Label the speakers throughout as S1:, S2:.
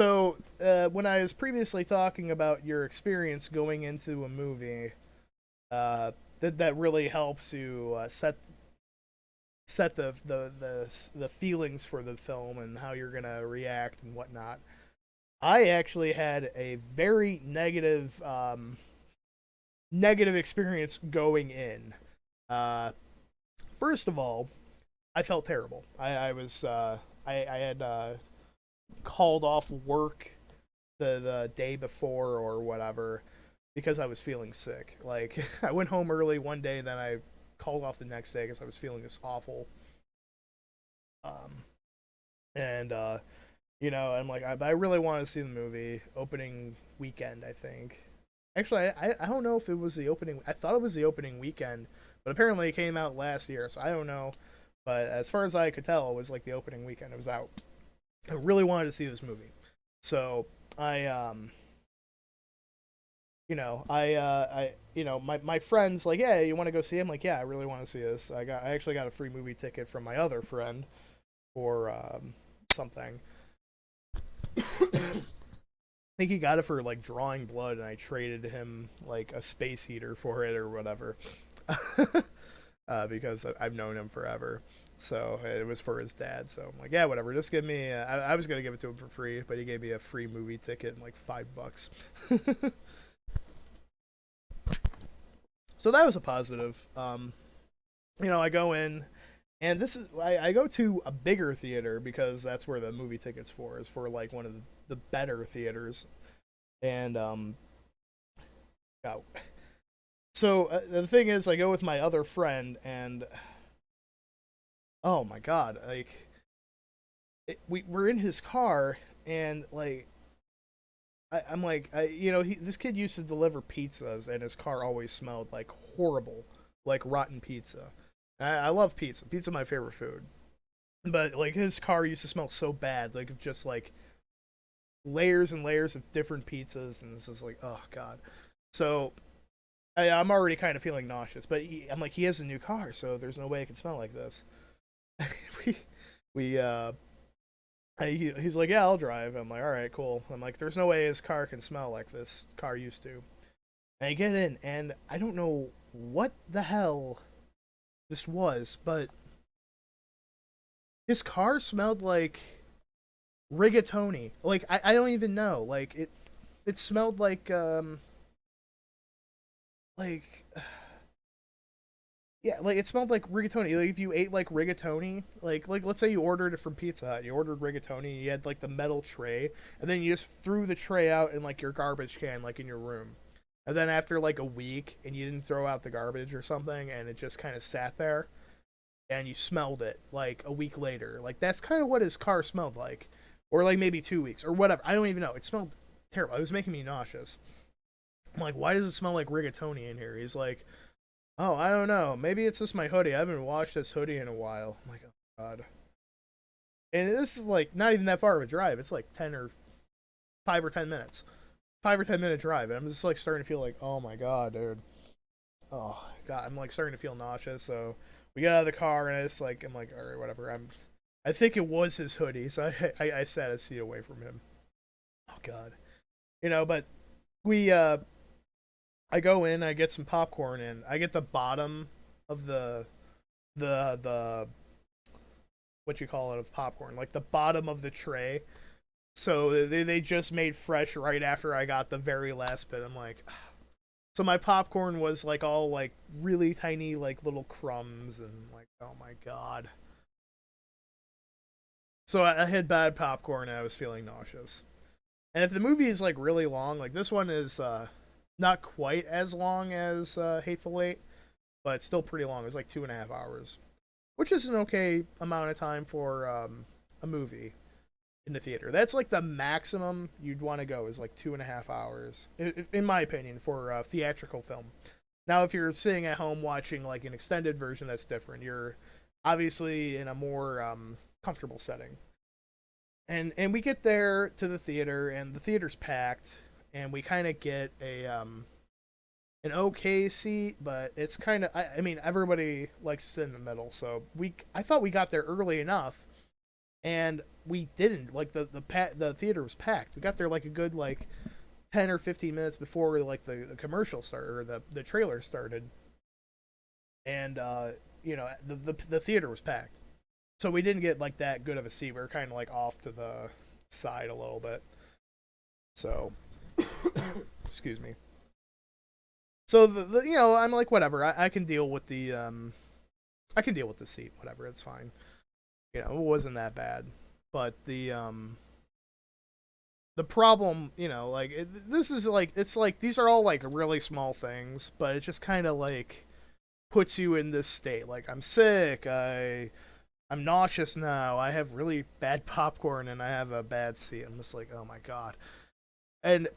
S1: when I was previously talking about your experience going into a movie, that really helps you set the feelings for the film and how you're gonna react and whatnot. I actually had a very negative experience going in. Uh, First of all, I felt terrible. I had called off work the day before or whatever because I was feeling sick. Like I went home early one day, then I called off the next day because I was feeling this awful. Um, and I'm like, I really want to see the movie opening weekend. I think. Actually, I don't know if it was the opening. I thought it was the opening weekend, but apparently it came out last year, so I don't know. But as far as I could tell, it was like the opening weekend. It was out. I really wanted to see this movie, so I my friends like, yeah, you want to go see it? I'm like, yeah, I really want to see this. I actually got a free movie ticket from my other friend for something. I think he got it for like drawing blood, and I traded him like a space heater for it or whatever, because I've known him forever. So it was for his dad. So I'm like, yeah, whatever. Just give me. I was gonna give it to him for free, but he gave me a free movie ticket and like $5. So that was a positive. I go in, and this is I go to a bigger theater because that's where the movie tickets for is for like one of the better theaters, and yeah. So the thing is, I go with my other friend, and oh my god, like we're in his car, and like I'm like, this kid used to deliver pizzas, and his car always smelled like horrible, like rotten pizza. I love pizza. Pizza my favorite food, but like his car used to smell so bad, like of just like layers and layers of different pizzas, and this is like, oh god. So I'm already kind of feeling nauseous, but I'm like, he has a new car, so there's no way it can smell like this. we we he's like, yeah, I'll drive. I'm like, all right, cool. I'm like, there's no way his car can smell like this car used to. And I get in, and I don't know what the hell this was, but his car smelled like rigatoni. Like I don't even know. Like it smelled like yeah, like it smelled like rigatoni. Like if you ate like rigatoni, like let's say you ordered it from Pizza Hut, you ordered rigatoni, you had like the metal tray, and then you just threw the tray out in like your garbage can, like in your room. And then after like a week, and you didn't throw out the garbage or something, and it just kind of sat there, and you smelled it like a week later. Like that's kind of what his car smelled like, or like maybe 2 weeks or whatever. I don't even know. It smelled terrible. It was making me nauseous. I'm like, why does it smell like rigatoni in here? He's like, oh, I don't know. Maybe it's just my hoodie. I haven't washed this hoodie in a while. I'm like, oh god. And this is like not even that far of a drive. It's like 5 or 10 minutes, 5 or 10 minute drive. And I'm just like starting to feel like, oh my god, dude. Oh god, I'm like starting to feel nauseous. So we get out of the car, and I'm like, all right, whatever. I think it was his hoodie, so I sat a seat away from him. Oh god, but we I go in, I get some popcorn, and I get the bottom of the what you call it of popcorn, like the bottom of the tray. So they just made fresh right after I got the very last bit. I'm like, so my popcorn was like all like really tiny like little crumbs and like, oh my god. So I had bad popcorn and I was feeling nauseous. And if the movie is like really long, like this one is not quite as long as Hateful Eight, but it's still pretty long. It's like 2.5 hours, which is an okay amount of time for a movie in the theater. That's like the maximum you'd want to go is like 2.5 hours, in my opinion, for a theatrical film. Now, if you're sitting at home watching like an extended version, that's different. You're obviously in a more comfortable setting. And we get there to the theater, and the theater's packed, and we kind of get a an okay seat, but it's kind of I mean everybody likes to sit in the middle, so I thought we got there early enough and we didn't. Like the theater was packed. We got there like a good like 10 or 15 minutes before like the commercial started or the trailer started, and the theater was packed. So we didn't get like that good of a seat. We were kind of like off to the side a little bit. So excuse me. So I'm like whatever. I can deal with I can deal with the seat. Whatever, it's fine. It wasn't that bad. But the problem, like this is like it's like these are all like really small things, but it just kind of like puts you in this state. Like I'm sick. I'm nauseous now. I have really bad popcorn and I have a bad seat. I'm just like, oh my god. And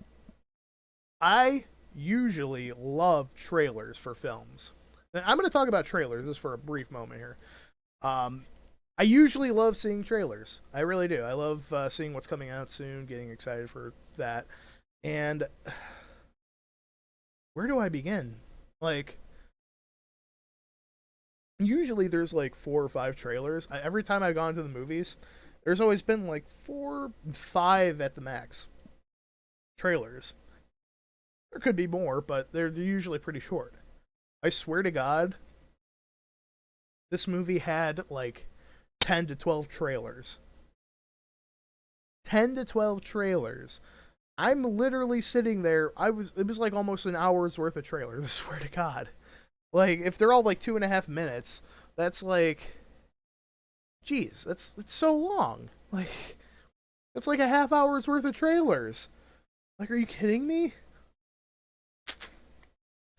S1: I usually love trailers for films. I'm going to talk about trailers just for a brief moment here. Um, I usually love seeing trailers. I really do. I love seeing what's coming out soon, getting excited for that. And where do I begin? Like, usually there's like 4 or 5 trailers. Every time I've gone to the movies, there's always been like 4, 5 at the max trailers. There could be more, but they're usually pretty short. I swear to God, this movie had like 10 to 12 trailers. 10 to 12 trailers. I'm literally sitting there. It was like almost an hour's worth of trailers, I swear to God. Like, if they're all like 2.5 minutes, that's like, geez, it's so long. Like, that's like a half hour's worth of trailers. Like, are you kidding me?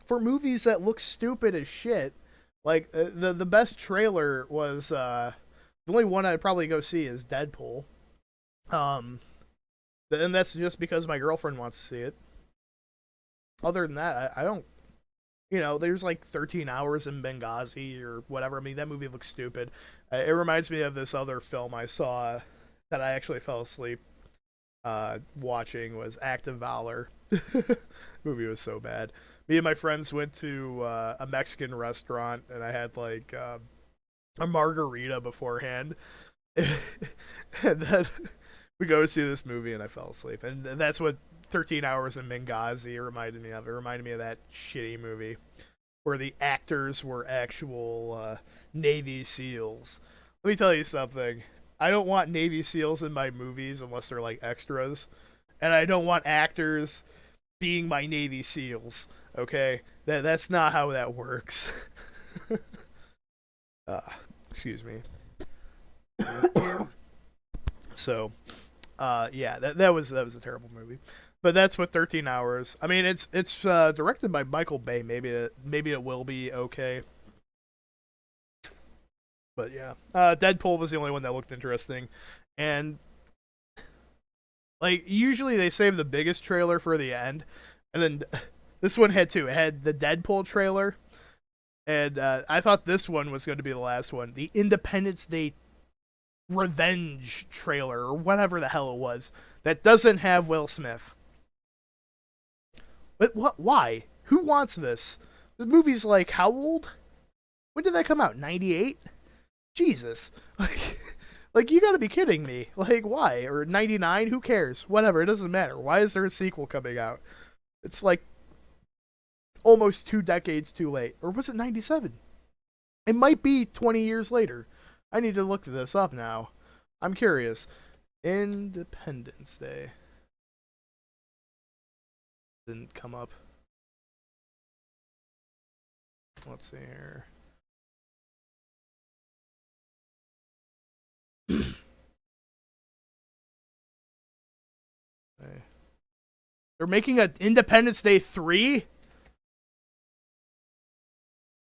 S1: For movies that look stupid as shit, like the best trailer was the only one I'd probably go see is Deadpool. Um, and that's just because my girlfriend wants to see it. Other than that, I don't. There's like 13 hours in Benghazi or whatever. I mean, that movie looks stupid. It reminds me of this other film I saw that I actually fell asleep watching was Act of Valor. Movie was so bad. Me and my friends went to a Mexican restaurant and I had like a margarita beforehand. And then we go to see this movie and I fell asleep. And that's what 13 Hours in Benghazi reminded me of. It reminded me of that shitty movie where the actors were actual Navy SEALs. Let me tell you something. I don't want Navy SEALs in my movies unless they're like extras. And I don't want actors being my Navy SEALs. Okay? That's not how that works. uh, excuse me. So, yeah, that was a terrible movie. But that's what 13 Hours. I mean, it's directed by Michael Bay. Maybe it will be okay. But yeah, Deadpool was the only one that looked interesting, and like usually they save the biggest trailer for the end, and then this one had two. It had the Deadpool trailer, and I thought this one was going to be the last one. The Independence Day revenge trailer or whatever the hell it was that doesn't have Will Smith. But what? Why? Who wants this? The movie's like how old? When did that come out? 98? Jesus. Like you gotta be kidding me. Like, why? Or 99? Who cares? Whatever, it doesn't matter. Why is there a sequel coming out? It's like almost 2 decades too late. Or was it 97? It might be 20 years later. I need to look this up now. I'm curious. Independence Day. Didn't come up. Let's see here. They're making an Independence Day 3?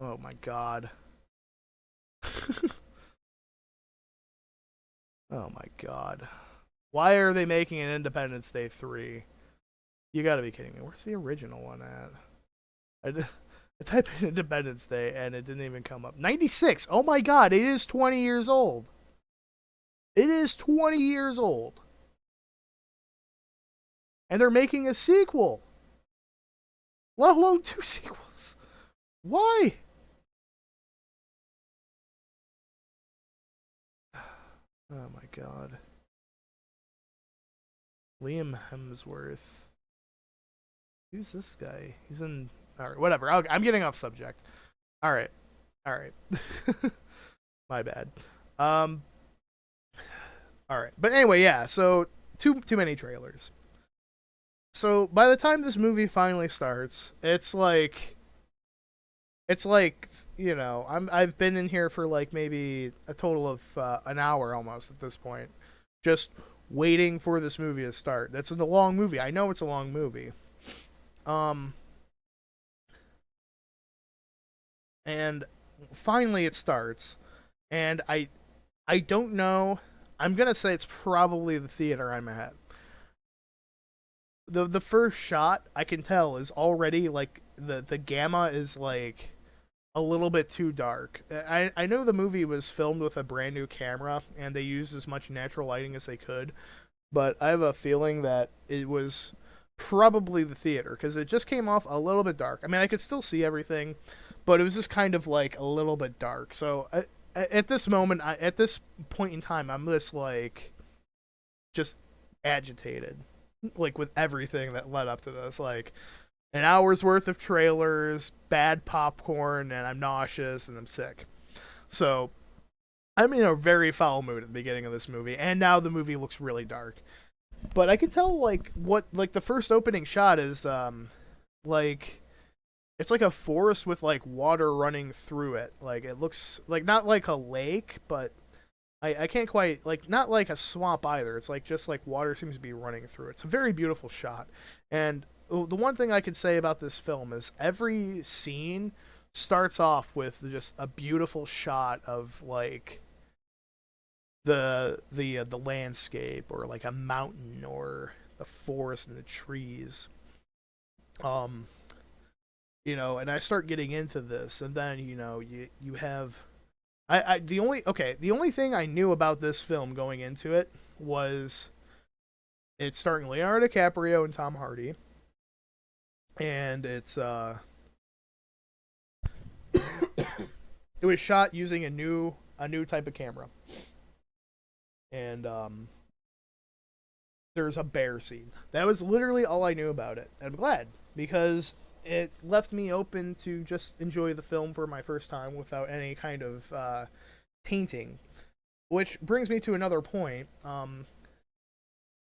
S1: Oh my god. Oh my god. Why are they making an Independence Day 3? You gotta be kidding me. Where's the original one at? I typed in Independence Day and it didn't even come up. 96! Oh my god, it is 20 years old. It is 20 years old. And they're making a sequel. Let alone 2 sequels. Why? Oh my god. Liam Hemsworth. Who's this guy? He's in. Alright, whatever. I'm getting off subject. Alright. Alright. My bad. Um. Alright. But anyway, yeah, so too many trailers. So by the time this movie finally starts, it's like I've been in here for like maybe a total of an hour almost at this point, just waiting for this movie to start. That's a long movie. I know it's a long movie. Um, and finally it starts, and I don't know. I'm gonna say it's probably the theater I'm at. The first shot I can tell is already like the gamma is like a little bit too dark. I know the movie was filmed with a brand new camera and they used as much natural lighting as they could, but I have a feeling that it was probably the theater because it just came off a little bit dark. I mean, I could still see everything, but it was just kind of like a little bit dark. So at this moment, at this point in time, I'm just agitated, like with everything that led up to this, like an hour's worth of trailers, bad popcorn, and I'm nauseous and I'm sick. So I'm in a very foul mood at the beginning of this movie, and now the movie looks really dark. But I can tell like the first opening shot is like it's like a forest with like water running through it. Like it looks like not like a lake, but I can't quite like not like a swamp either. It's like just like water seems to be running through it. It's a very beautiful shot. And the one thing I could say about this film is every scene starts off with just a beautiful shot of like the landscape or like a mountain or the forest and the trees. Um, and I start getting into this, and then you have the only thing I knew about this film going into it was it's starring Leonardo DiCaprio and Tom Hardy, and it was shot using a new type of camera, and there's a bear scene. That was literally all I knew about it. And I'm glad because it left me open to just enjoy the film for my first time without any kind of tainting. Which brings me to another point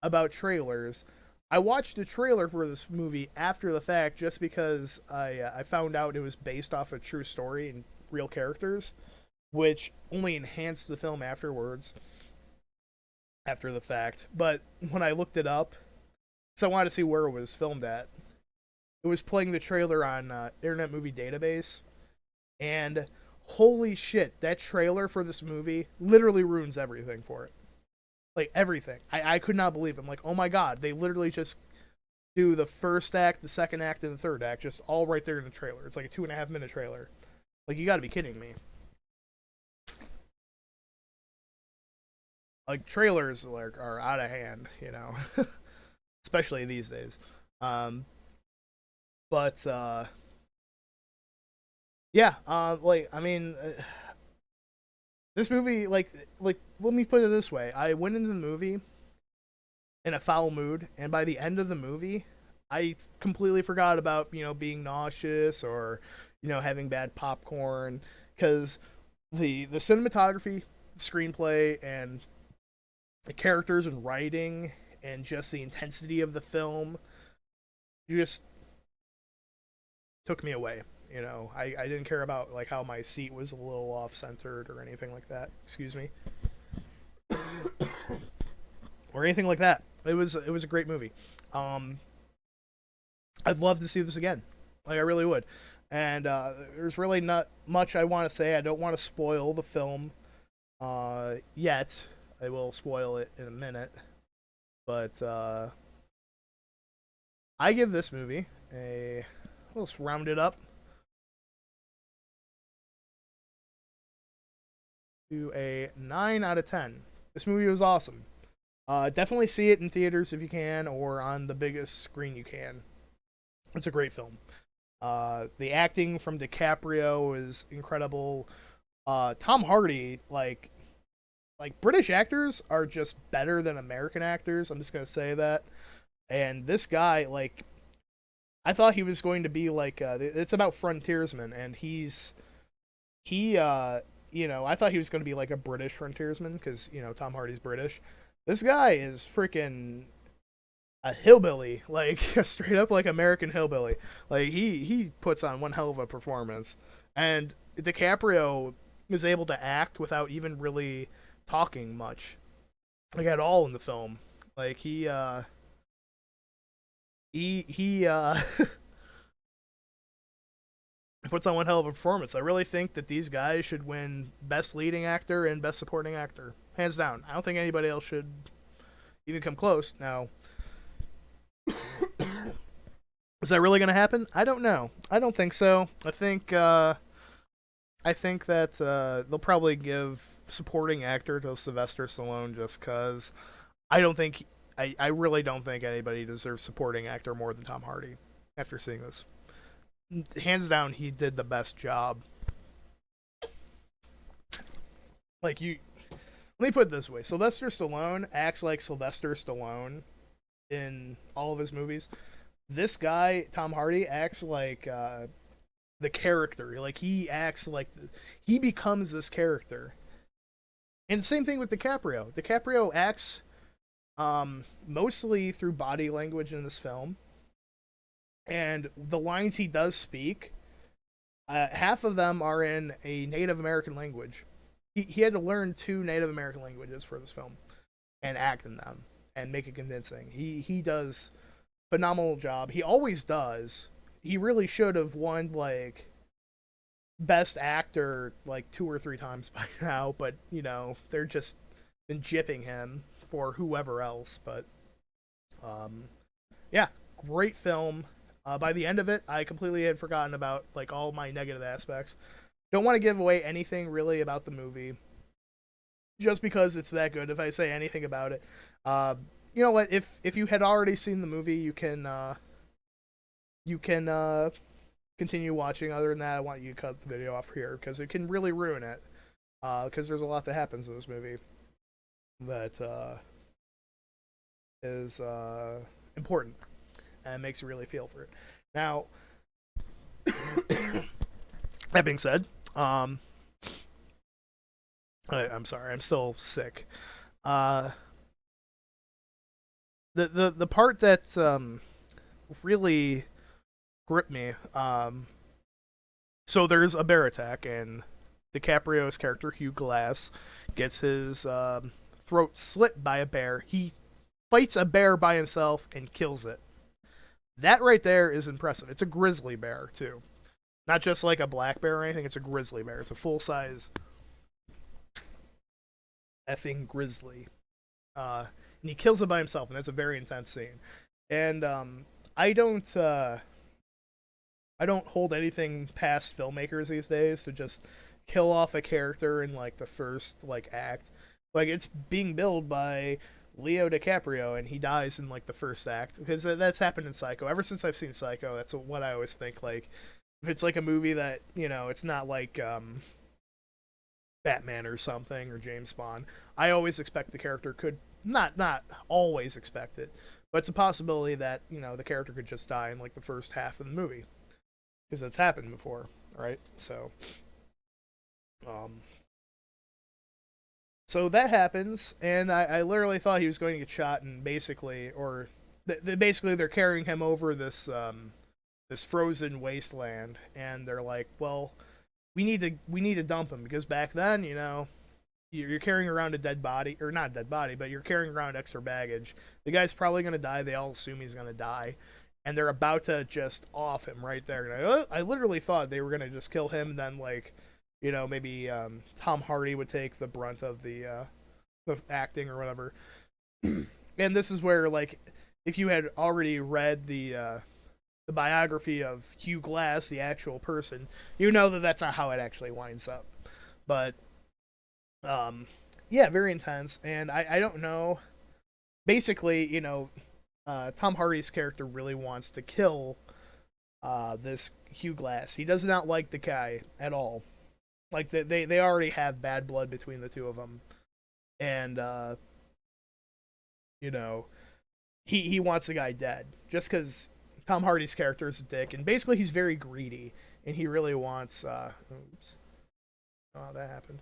S1: about trailers. I watched the trailer for this movie after the fact just because I found out it was based off a true story and real characters, which only enhanced the film afterwards, after the fact. But when I looked it up, because I wanted to see where it was filmed at, it was playing the trailer on Internet Movie Database, and holy shit, that trailer for this movie literally ruins everything for it. Like everything. I could not believe it. I'm like, oh my god, they literally just do the first act, the second act, and the third act just all right there in the trailer. It's like a 2.5 minute trailer. Like you got to be kidding me. Like trailers are out of hand, especially these days. Um, but yeah, like I mean, this movie, like let me put it this way: I went into the movie in a foul mood, and by the end of the movie, I completely forgot about being nauseous or having bad popcorn because the cinematography, the screenplay, and the characters and writing and just the intensity of the film just took me away. I didn't care about like how my seat was a little off centered or anything like that. Excuse me. Or anything like that. It was a great movie. Um, I'd love to see this again. Like I really would. And there's really not much I want to say. I don't want to spoil the film yet. I will spoil it in a minute. But I give this movie a let's round it up to a 9 out of 10. This movie was awesome. Definitely see it in theaters if you can, or on the biggest screen you can. It's a great film. The acting from DiCaprio is incredible. Tom Hardy, like British actors are just better than American actors. I'm just gonna say that. And this guy, like, I thought he was going to be like, it's about frontiersmen, and he, I thought he was going to be like a British frontiersman because Tom Hardy's British. This guy is freaking a hillbilly, like a straight up like American hillbilly. Like he puts on one hell of a performance, and DiCaprio is able to act without even really talking much, like at all in the film. Like he puts on one hell of a performance. I really think that these guys should win Best Leading Actor and Best Supporting Actor, hands down. I don't think anybody else should even come close. Now, is that really going to happen? I don't know. I don't think so. I think that they'll probably give supporting actor to Sylvester Stallone just because I don't think I really don't think anybody deserves supporting actor more than Tom Hardy after seeing this. Hands down, he did the best job. Like you, let me put it this way: Sylvester Stallone acts like Sylvester Stallone in all of his movies. This guy, Tom Hardy, acts like the character. Like he acts like he becomes this character. And the same thing with DiCaprio. DiCaprio acts mostly through body language in this film, and the lines he does speak, half of them are in a Native American language. He had to learn two Native American languages for this film and act in them and make it convincing. He does phenomenal job. He always does. He really should have won like best actor like two or three times by now, but they're just been jipping him for whoever else. But yeah, great film. By the end of it, I completely had forgotten about like all my negative aspects. Don't want to give away anything really about the movie, just because it's that good. If I say anything about it, you know what? If you had already seen the movie, you can continue watching. Other than that, I want you to cut the video off here because it can really ruin it. Because there's a lot that happens in this movie that is important and makes you really feel for it. Now, that being said, I'm sorry, I'm still sick. Uh, the part that really gripped me. So there's a bear attack, and DiCaprio's character Hugh Glass gets his throat slit by a bear. He fights a bear by himself and kills it. That right there is impressive. It's a grizzly bear too, not just like a black bear or anything. It's a grizzly bear. It's a full size effing grizzly. And he kills it by himself, and that's a very intense scene. And I don't I don't hold anything past filmmakers these days to just kill off a character in like the first like act. Like it's being billed by Leo DiCaprio, and he dies in like the first act because that's happened in Psycho. Ever since I've seen Psycho, that's what I always think. Like if it's like a movie that it's not like Batman or something or James Bond, I always expect the character could not always expect it, but it's a possibility that the character could just die in like the first half of the movie because that's happened before, right? Um, so that happens, and I literally thought he was going to get shot, and basically, or basically they're carrying him over this frozen wasteland, and they're like, well, we need to dump him because back then, you're carrying around a dead body, or not a dead body, but you're carrying around extra baggage. The guy's probably gonna die. They all assume he's gonna die, and they're about to just off him right there. And I literally thought they were gonna just kill him, and then like, maybe Tom Hardy would take the brunt of the acting or whatever. And this is where like, if you had already read the biography of Hugh Glass, the actual person, you know that that's not how it actually winds up. But yeah, very intense, and I don't know. Basically, Tom Hardy's character really wants to kill this Hugh Glass. He does not like the guy at all. Like they already have bad blood between the two of them, and you know, he wants the guy dead just because Tom Hardy's character is a dick, and basically he's very greedy, and he really wants. Oops, oh that happened.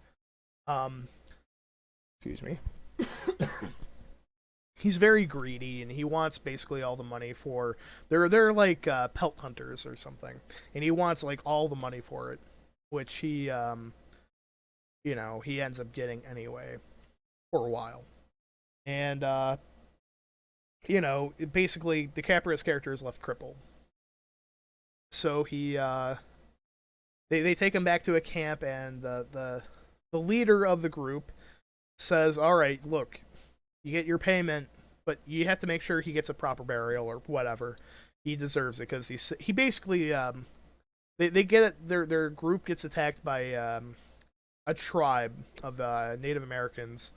S1: Um, excuse me. He's very greedy, and he wants basically all the money for. They're like pelt hunters or something, and he wants like all the money for it, which he he ends up getting anyway for a while, and basically DiCaprio's character is left crippled. So they take him back to a camp, and the leader of the group says, "All right, look, you get your payment, but you have to make sure he gets a proper burial or whatever. He deserves it because he basically they get it. Their group gets attacked by a tribe of Native Americans,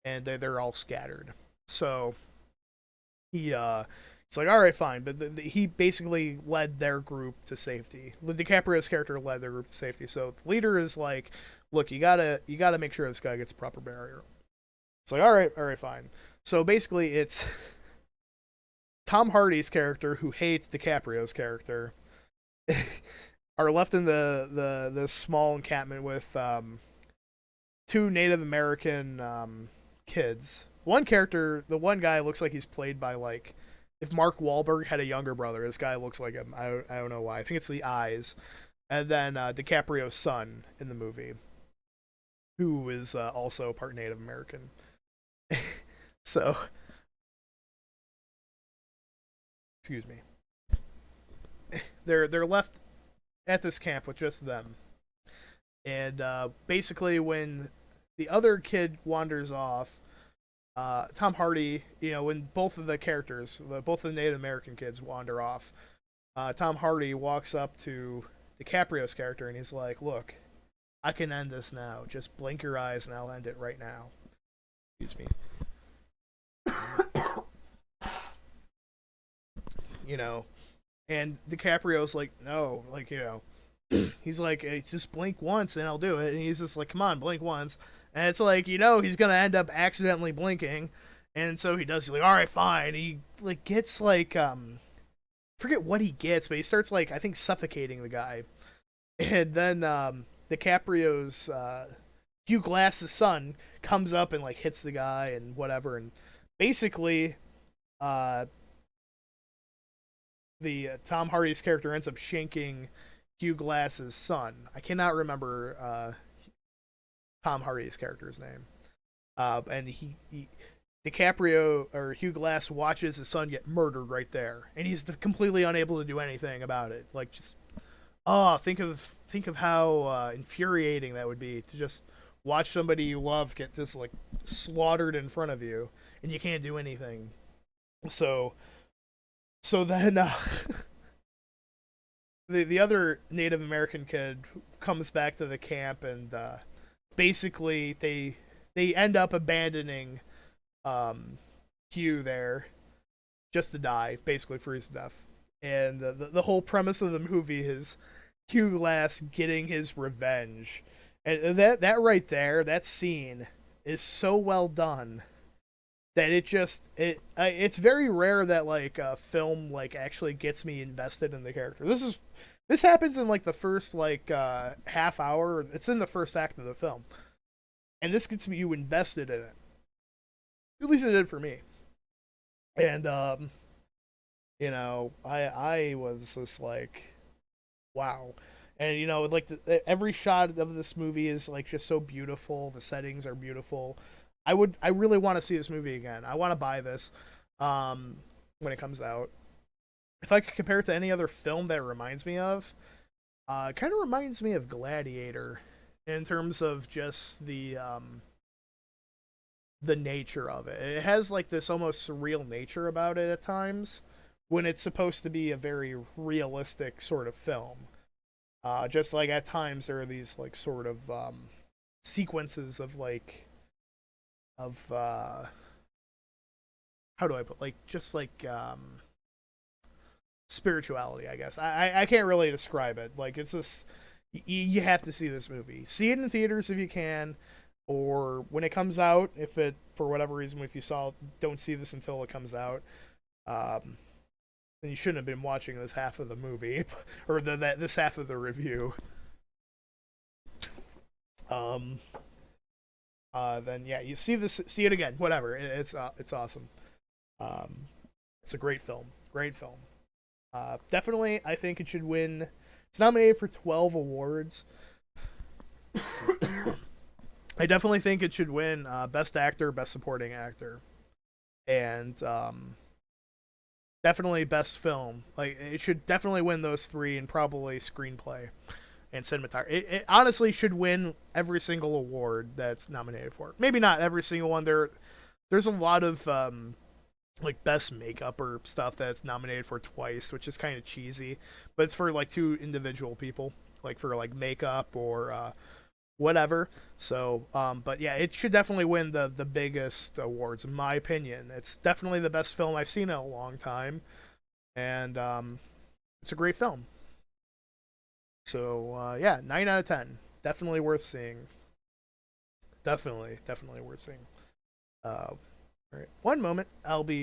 S1: and they're all scattered. So he's like, all right, fine, but he basically led their group to safety. DiCaprio's character led their group to safety. So the leader is like, look, you gotta make sure this guy gets proper burial. It's like, all right, fine. So basically, it's Tom Hardy's character who hates DiCaprio's character are left in the small encampment with two Native American kids. One character, the one guy looks like he's played by like if Mark Wahlberg had a younger brother. This guy looks like him. I don't know why. I think it's the eyes. And then DiCaprio's son in the movie, who is also part Native American. So, excuse me. They're left at this camp with just them, and basically when the other kid wanders off, Tom Hardy, when both of the characters, both of the Native American kids wander off, Tom Hardy walks up to DiCaprio's character and he's like, "Look, I can end this now. Just blink your eyes and I'll end it right now." Excuse me. you know, and DiCaprio's like, "No, like he's like, hey, just blink once and I'll do it." And he's just like, "Come on, blink once." And it's like, he's gonna end up accidentally blinking, and so he does. He's like, "All right, fine." He like gets like forget what he gets, but he starts like I think suffocating the guy, and then DiCaprio's Hugh Glass's son comes up and like hits the guy and whatever, and basically, uh, the Tom Hardy's character ends up shanking Hugh Glass's son. I cannot remember Tom Hardy's character's name. And he DiCaprio or Hugh Glass watches his son get murdered right there, and he's completely unable to do anything about it. Like just think of how infuriating that would be to just watch somebody you love get just like slaughtered in front of you, and you can't do anything. So then the other Native American kid comes back to the camp, and basically they end up abandoning Hugh there just to die, basically freeze to death. And the whole premise of the movie is Hugh Glass getting his revenge, and that right there, that scene is so well done that it's very rare that like a film like actually gets me invested in the character. This happens in like the first like half hour. It's in the first act of the film, and this gets you invested in it. At least it did for me. And I was just like, wow. And like every shot of this movie is like just so beautiful. The settings are beautiful. I really want to see this movie again. I want to buy this when it comes out. If I could compare it to any other film that it reminds me of, it kind of reminds me of Gladiator in terms of just the nature of it. It has like this almost surreal nature about it at times when it's supposed to be a very realistic sort of film. Just like at times there are these like sort of sequences of like of how do I put like just like spirituality, I guess. I can't really describe it. Like it's just you have to see this movie. See it in theaters if you can. or when it comes out, if it for whatever reason, if you don't see this until it comes out, um, then you shouldn't have been watching this half of the movie or this half of the review. Um, then yeah, you see it again, whatever. It's awesome. Um, it's a great film, great film. Definitely, I think it should win. It's nominated for 12 awards. I definitely think it should win Best Actor, Best Supporting Actor, and definitely Best Film. Like it should definitely win those three, and probably Screenplay and Cinematography. It honestly should win every single award that's nominated for. Maybe not every single one. There's a lot of like best makeup or stuff that's nominated for twice, which is kind of cheesy. But it's for like two individual people, like for like makeup or whatever. So, but yeah, it should definitely win the biggest awards in my opinion. It's definitely the best film I've seen in a long time, and it's a great film. So yeah, 9 out of 10. Definitely worth seeing. Definitely worth seeing. All right, one moment. I'll be